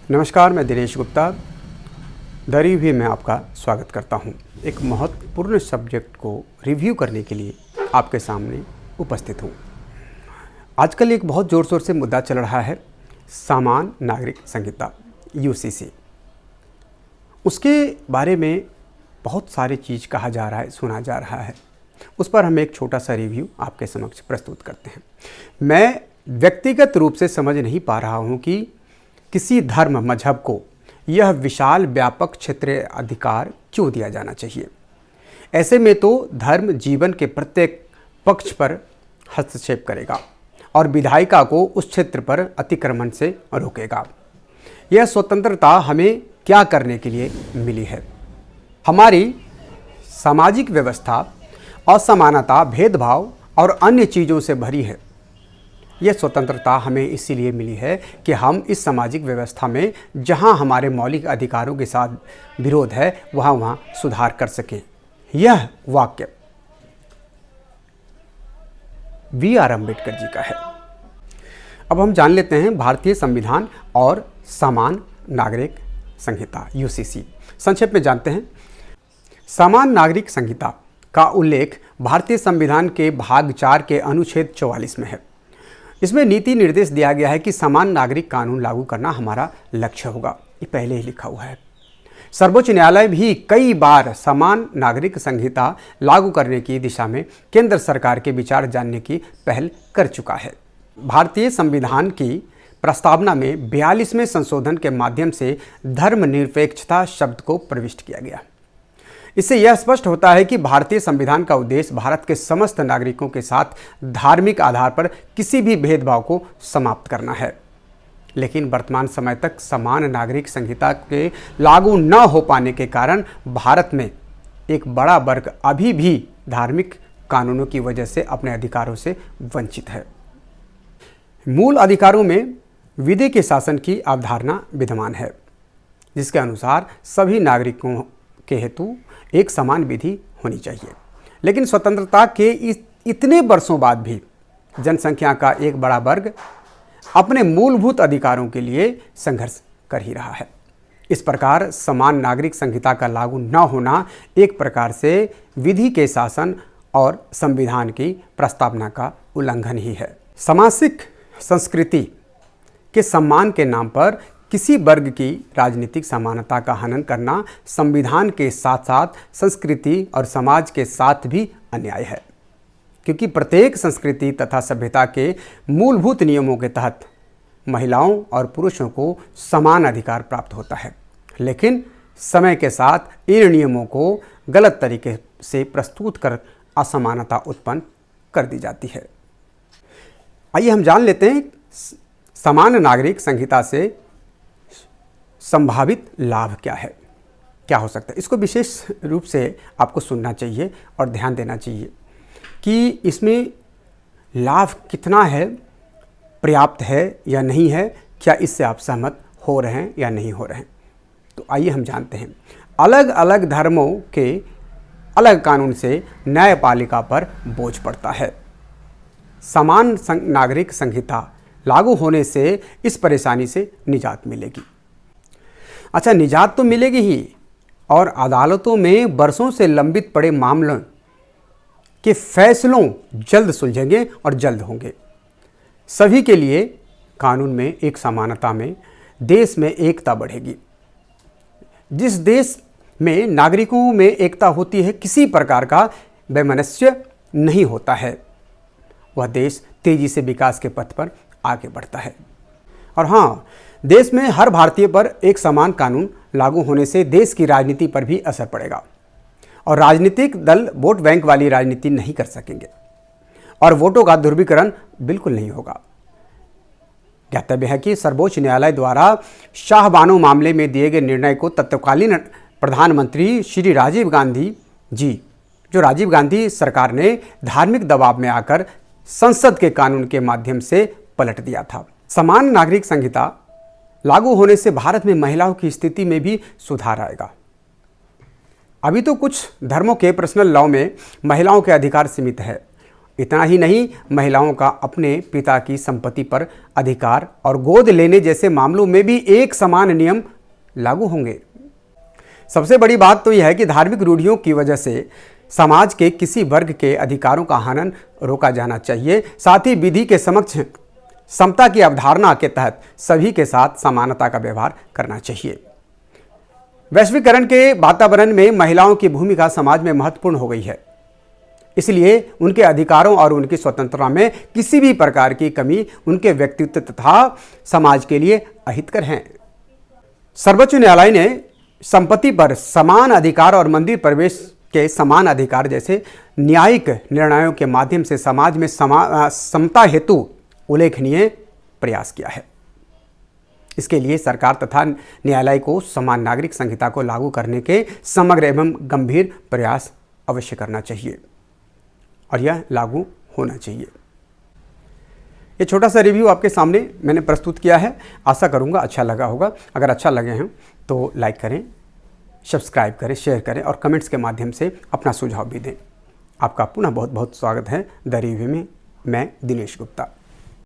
नमस्कार, मैं Dinesh Gupta the review में आपका स्वागत करता हूं। एक महत्वपूर्ण सब्जेक्ट को रिव्यू करने के लिए आपके सामने उपस्थित हूं। आजकल एक बहुत ज़ोर शोर से मुद्दा चल रहा है, सामान्य नागरिक संहिता यूसीसी। उसके बारे में बहुत सारी चीज़ कहा जा रहा है, सुना जा रहा है। उस पर हम एक छोटा सा रिव्यू आपके समक्ष प्रस्तुत करते हैं। मैं व्यक्तिगत रूप से समझ नहीं पा रहा हूं कि किसी धर्म मजहब को यह विशाल व्यापक क्षेत्रीय अधिकार क्यों दिया जाना चाहिए। ऐसे में तो धर्म जीवन के प्रत्येक पक्ष पर हस्तक्षेप करेगा और विधायिका को उस क्षेत्र पर अतिक्रमण से रोकेगा। यह स्वतंत्रता हमें क्या करने के लिए मिली है? हमारी सामाजिक व्यवस्था असमानता, भेदभाव और अन्य चीज़ों से भरी है। यह स्वतंत्रता हमें इसीलिए मिली है कि हम इस सामाजिक व्यवस्था में जहां हमारे मौलिक अधिकारों के साथ विरोध है वहां सुधार कर सकें। यह वाक्य बी.आर. अम्बेडकर जी का है। अब हम जान लेते हैं भारतीय संविधान और सामान्य नागरिक संहिता यूसीसी। संक्षेप में जानते हैं। सामान्य नागरिक संहिता का उल्लेख भारतीय संविधान के भाग 4 के अनुच्छेद 44 में है। इसमें नीति निर्देश दिया गया है कि समान नागरिक कानून लागू करना हमारा लक्ष्य होगा। ये पहले ही लिखा हुआ है। सर्वोच्च न्यायालय भी कई बार समान नागरिक संहिता लागू करने की दिशा में केंद्र सरकार के विचार जानने की पहल कर चुका है। भारतीय संविधान की प्रस्तावना में 42वें संशोधन के माध्यम से धर्मनिरपेक्षता शब्द को प्रविष्ट किया गया। इससे यह स्पष्ट होता है कि भारतीय संविधान का उद्देश्य भारत के समस्त नागरिकों के साथ धार्मिक आधार पर किसी भी भेदभाव को समाप्त करना है। लेकिन वर्तमान समय तक समान नागरिक संहिता के लागू न हो पाने के कारण भारत में एक बड़ा वर्ग अभी भी धार्मिक कानूनों की वजह से अपने अधिकारों से वंचित है। मूल अधिकारों में विधि के शासन की अवधारणा विद्यमान है, जिसके अनुसार सभी नागरिकों के हेतु एक समान विधि होनी चाहिए। लेकिन स्वतंत्रता के इतने वर्षों बाद भी जनसंख्या का एक बड़ा वर्ग अपने मूलभूत अधिकारों के लिए संघर्ष कर ही रहा है। इस प्रकार समान नागरिक संहिता का लागू न होना एक प्रकार से विधि के शासन और संविधान की प्रस्तावना का उल्लंघन ही है। सामाजिक संस्कृति के सम्मान के नाम पर किसी वर्ग की राजनीतिक समानता का हनन करना संविधान के साथ साथ संस्कृति और समाज के साथ भी अन्याय है, क्योंकि प्रत्येक संस्कृति तथा सभ्यता के मूलभूत नियमों के तहत महिलाओं और पुरुषों को समान अधिकार प्राप्त होता है। लेकिन समय के साथ इन नियमों को गलत तरीके से प्रस्तुत कर असमानता उत्पन्न कर दी जाती है। आइए हम जान लेते हैं समान नागरिक संहिता से संभावित लाभ क्या है, क्या हो सकता है। इसको विशेष रूप से आपको सुनना चाहिए और ध्यान देना चाहिए कि इसमें लाभ कितना है, पर्याप्त है या नहीं है, क्या इससे आप सहमत हो रहे हैं या नहीं हो रहे हैं। तो आइए हम जानते हैं। अलग अलग धर्मों के अलग कानून से न्यायपालिका पर बोझ पड़ता है। समान नागरिक संहिता लागू होने से इस परेशानी से निजात मिलेगी। अच्छा, निजात तो मिलेगी ही, और अदालतों में वर्षों से लंबित पड़े मामलों के फैसलों जल्द सुलझेंगे और जल्द होंगे। सभी के लिए कानून में एक समानता में देश में एकता बढ़ेगी। जिस देश में नागरिकों में एकता होती है, किसी प्रकार का वैमनस्य नहीं होता है, वह देश तेजी से विकास के पथ पर आगे बढ़ता है। और हाँ, देश में हर भारतीय पर एक समान कानून लागू होने से देश की राजनीति पर भी असर पड़ेगा और राजनीतिक दल वोट बैंक वाली राजनीति नहीं कर सकेंगे और वोटों का दुर्वितरण बिल्कुल नहीं होगा। ज्ञातव्य है कि सर्वोच्च न्यायालय द्वारा शाहबानो मामले में दिए गए निर्णय को तत्कालीन प्रधानमंत्री श्री राजीव गांधी जी, जो राजीव गांधी सरकार ने धार्मिक दबाव में आकर संसद के कानून के माध्यम से पलट दिया था। समान नागरिक संहिता लागू होने से भारत में महिलाओं की स्थिति में भी सुधार आएगा। अभी तो कुछ धर्मों के पर्सनल लॉ में महिलाओं के अधिकार सीमित है इतना ही नहीं, महिलाओं का अपने पिता की संपत्ति पर अधिकार और गोद लेने जैसे मामलों में भी एक समान नियम लागू होंगे। सबसे बड़ी बात तो यह है कि धार्मिक रूढ़ियों की वजह से समाज के किसी वर्ग के अधिकारों का हनन रोका जाना चाहिए। साथ ही विधि के समक्ष समता की अवधारणा के तहत सभी के साथ समानता का व्यवहार करना चाहिए। वैश्वीकरण के वातावरण में महिलाओं की भूमिका समाज में महत्वपूर्ण हो गई है, इसलिए उनके अधिकारों और उनकी स्वतंत्रता में किसी भी प्रकार की कमी उनके व्यक्तित्व तथा समाज के लिए अहितकर है। सर्वोच्च न्यायालय ने संपत्ति पर समान अधिकार और मंदिर प्रवेश के समान अधिकार जैसे न्यायिक निर्णयों के माध्यम से समाज में समता हेतु उल्लेखनीय प्रयास किया है। इसके लिए सरकार तथा न्यायालय को समान नागरिक संहिता को लागू करने के समग्र एवं गंभीर प्रयास अवश्य करना चाहिए और यह लागू होना चाहिए। ये छोटा सा रिव्यू आपके सामने मैंने प्रस्तुत किया है। आशा करूंगा अच्छा लगा होगा। अगर अच्छा लगे हैं तो लाइक करें, सब्सक्राइब करें, शेयर करें और कमेंट्स के माध्यम से अपना सुझाव भी दें। आपका पुनः बहुत बहुत स्वागत है द रिव्यू में। मैं दिनेश गुप्ता।